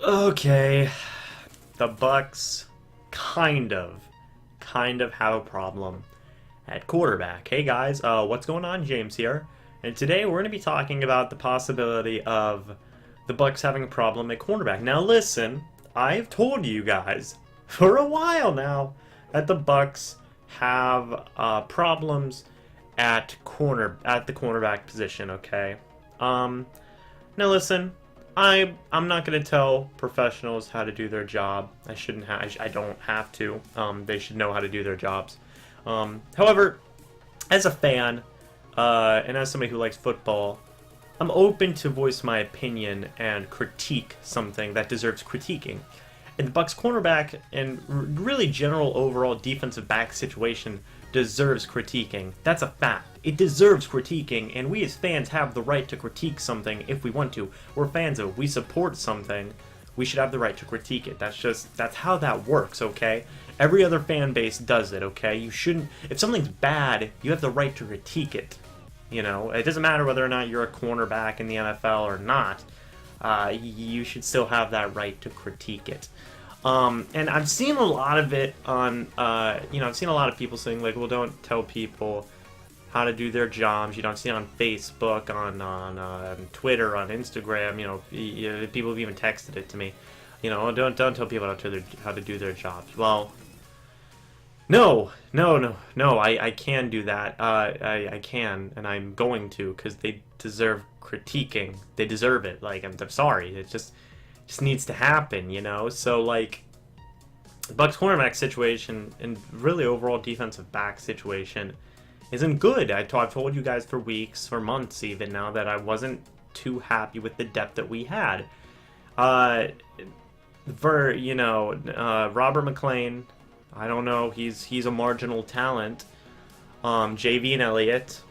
Okay, the Bucs kind of have a problem at quarterback. Hey guys, what's going on? James here, and today we're going to be talking about the possibility of the Bucs having a problem at cornerback. Now listen, I've told you guys for a while now that the Bucs have problems at the cornerback position. Okay, now listen. I'm not going to tell professionals how to do their job. I don't have to. They should know how to do their jobs. However, as a fan, and as somebody who likes football, I'm open to voice my opinion and critique something that deserves critiquing. And the Bucs cornerback and really general overall defensive back situation deserves critiquing. That's a fact. It deserves critiquing, and we as fans have the right to critique something if we want to. We're fans of it. We support something. We should have the right to critique it. That's how that works, okay? Every other fan base does it, okay? You shouldn't, if something's bad, you have the right to critique it. You know, it doesn't matter whether or not you're a cornerback in the NFL or not. You should still have that right to critique it. And I've seen a lot of it on, I've seen a lot of people saying, like, well, don't tell people how to do their jobs. You don't see it on Facebook, on Twitter, on Instagram. People have even texted it to me. Don't tell people how to do their jobs. Well, no. I can do that. I can, and I'm going to, because they deserve critiquing. They deserve it. Like, I'm sorry. It just needs to happen, So, like, the Bucs cornerback situation and really overall defensive back situation isn't good. I've told you guys for weeks, for months even now, that I wasn't too happy with the depth that we had. Robert McClain, I don't know, he's a marginal talent. JV and Elliott,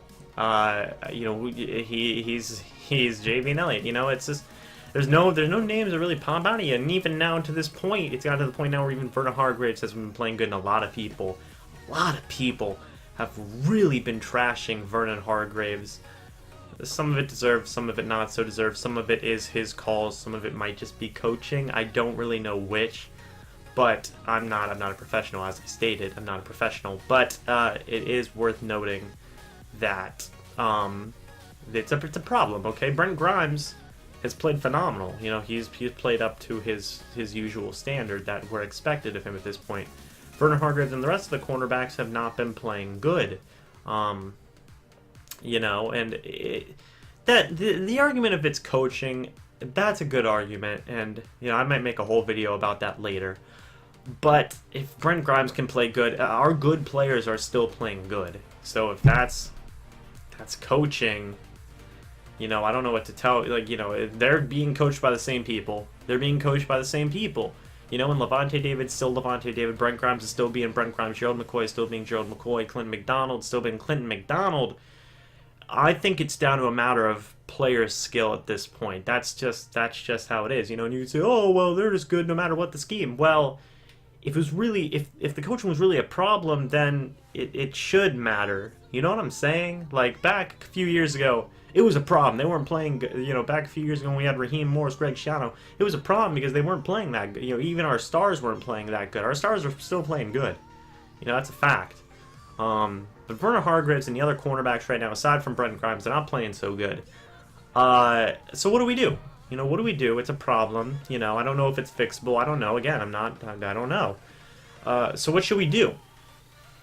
he's JV and Elliott. It's just there's no names that really pop out of you, and even now to this point, it's gotten to the point now where even Vernon Hargreaves has been playing good, and a lot of people have really been trashing Vernon Hargreaves. Some of it deserved, some of it not so deserved. Some of it is his calls, some of it might just be coaching. I don't really know which, but I'm not a professional, as I stated. I'm not a professional, but it is worth noting that it's a problem. Okay, Brent Grimes has played phenomenal. He's played up to his usual standard that we're expected of him at this point. Vernon Hargreaves and the rest of the cornerbacks have not been playing good. And the argument of it's coaching, that's a good argument, and I might make a whole video about that later. But if Brent Grimes can play good, our good players are still playing good. So if that's coaching, I don't know what to tell. They're being coached by the same people. And Levante David's still Levante David. Brent Grimes is still being Brent Grimes. Gerald McCoy is still being Gerald McCoy. Clinton McDonald still being Clinton McDonald. I think it's down to a matter of player skill at this point. That's just how it is. And you can say, oh well, they're just good no matter what the scheme. Well, if the coaching was really a problem, then it should matter. You know what I'm saying? Like back a few years ago, it was a problem. They weren't playing, back a few years ago when we had Raheem Morris, Greg Schiano, it was a problem because they weren't playing that good. Even our stars weren't playing that good. Our stars are still playing good. That's a fact. But Vernon Hargreaves and the other cornerbacks right now, aside from Brent Grimes, they're not playing so good. So what do we do? What do we do? It's a problem. I don't know if it's fixable. I don't know. Again, I don't know. So what should we do?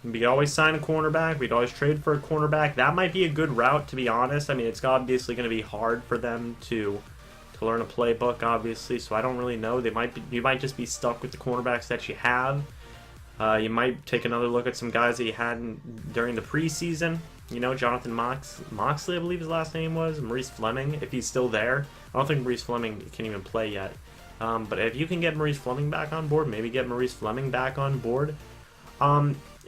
We always sign a cornerback. We'd always trade for a cornerback. That might be a good route, to be honest. I mean, it's obviously going to be hard for them to learn a playbook, obviously. So I don't really know. You might just be stuck with the cornerbacks that you have. You might take another look at some guys that you had during the preseason. Jonathan Moxley, I believe his last name was. Maurice Fleming, if he's still there. I don't think Maurice Fleming can even play yet. But if you can get Maurice Fleming back on board, maybe get Maurice Fleming back on board.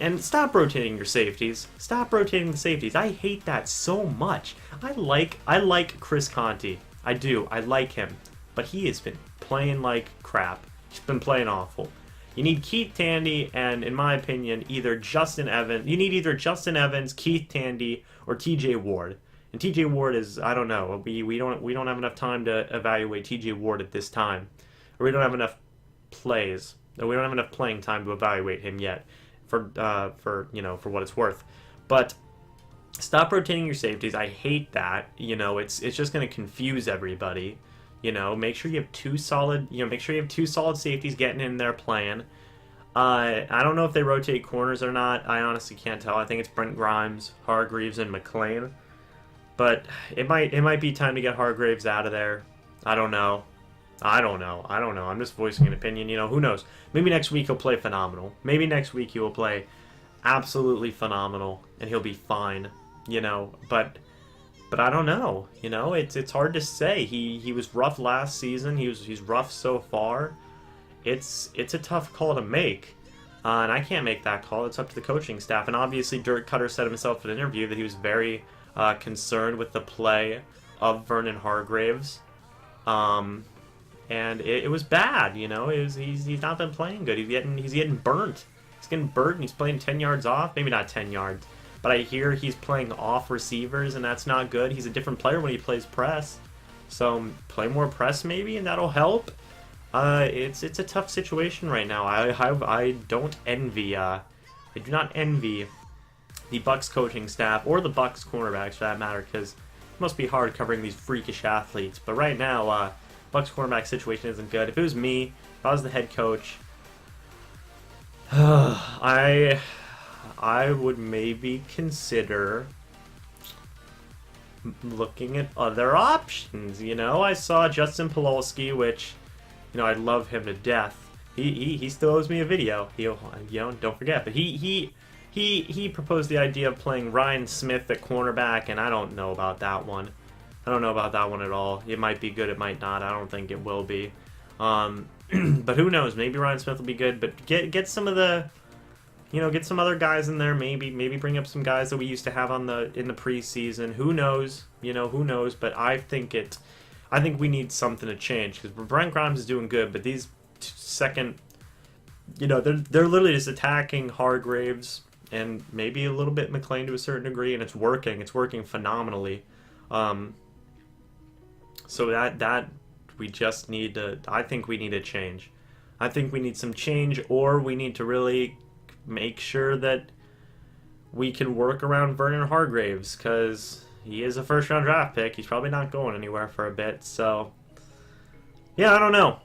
And stop rotating your safeties. Stop rotating the safeties. I hate that so much. I like Chris Conte. I do. I like him. But he has been playing like crap. He's been playing awful. You need Keith Tandy and, in my opinion, either Justin Evans. You need either Justin Evans, Keith Tandy, or T.J. Ward. And T.J. Ward is, I don't know. We don't have enough time to evaluate T.J. Ward at this time. or we don't have enough plays. Or we don't have enough playing time to evaluate him yet, for what it's worth. But stop rotating your safeties. I hate that. It's just going to confuse everybody. Make sure you have two solid. Make sure you have two solid safeties getting in there playing. I don't know if they rotate corners or not. I honestly can't tell. I think it's Brent Grimes, Hargreaves, and McLean. But it might be time to get Hargreaves out of there. I don't know. I'm just voicing an opinion. Who knows? Maybe next week he'll play phenomenal. Maybe next week he will play absolutely phenomenal and he'll be fine. But I don't know. It's hard to say. He was rough last season. He's rough so far. It's a tough call to make. And I can't make that call. It's up to the coaching staff. And obviously Dirk Cutter said himself in an interview that he was very concerned with the play of Vernon Hargreaves. And it was bad, he's not been playing good. He's getting burnt. He's getting burnt and he's playing 10 yards off. Maybe not 10 yards. But I hear he's playing off receivers and that's not good. He's a different player when he plays press. So play more press maybe and that'll help. It's a tough situation right now. I don't envy I do not envy the Bucs coaching staff or the Bucs cornerbacks for that matter, because it must be hard covering these freakish athletes. But right now, Bucs cornerback situation isn't good. If it was me, if I was the head coach, I would maybe consider looking at other options. I saw Justin Pawlowski, which, I love him to death. He still owes me a video. Don't forget. But he proposed the idea of playing Ryan Smith at cornerback, and I don't know about that one. I don't know about that one at all. It might be good, it might not. I don't think it will be. But who knows? Maybe Ryan Smith will be good. But get some of the, get some other guys in there. Maybe bring up some guys that we used to have in the preseason. Who knows? Who knows? But I think we need something to change, because Brent Grimes is doing good, but these second, they're literally just attacking Hargreaves and maybe a little bit McLean to a certain degree, and it's working. It's working phenomenally. So that we just need to. I think we need a change. I think we need some change, or we need to really make sure that we can work around Vernon Hargreaves, because he is a first-round draft pick. He's probably not going anywhere for a bit. So yeah, I don't know.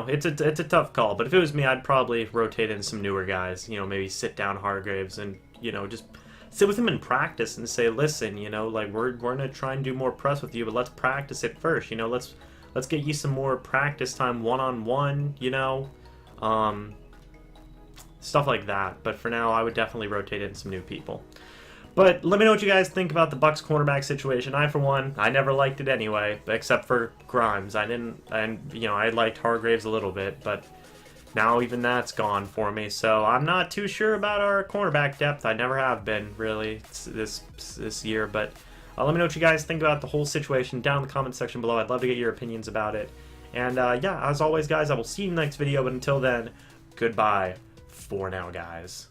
It's a tough call. But if it was me, I'd probably rotate in some newer guys. Maybe sit down Hargreaves and just sit with him in practice and say, listen, we're gonna try and do more press with you, but let's practice it first. Let's get you some more practice time one-on-one. Stuff like that. But for now, I would definitely rotate in some new people. But let me know what you guys think about the Bucs cornerback situation. I, for one, I never liked it anyway, except for Grimes. I liked Hargreaves a little bit, but now even that's gone for me. So I'm not too sure about our cornerback depth. I never have been, really, this year. But let me know what you guys think about the whole situation down in the comment section below. I'd love to get your opinions about it. And yeah, as always, guys, I will see you in the next video. But until then, goodbye for now, guys.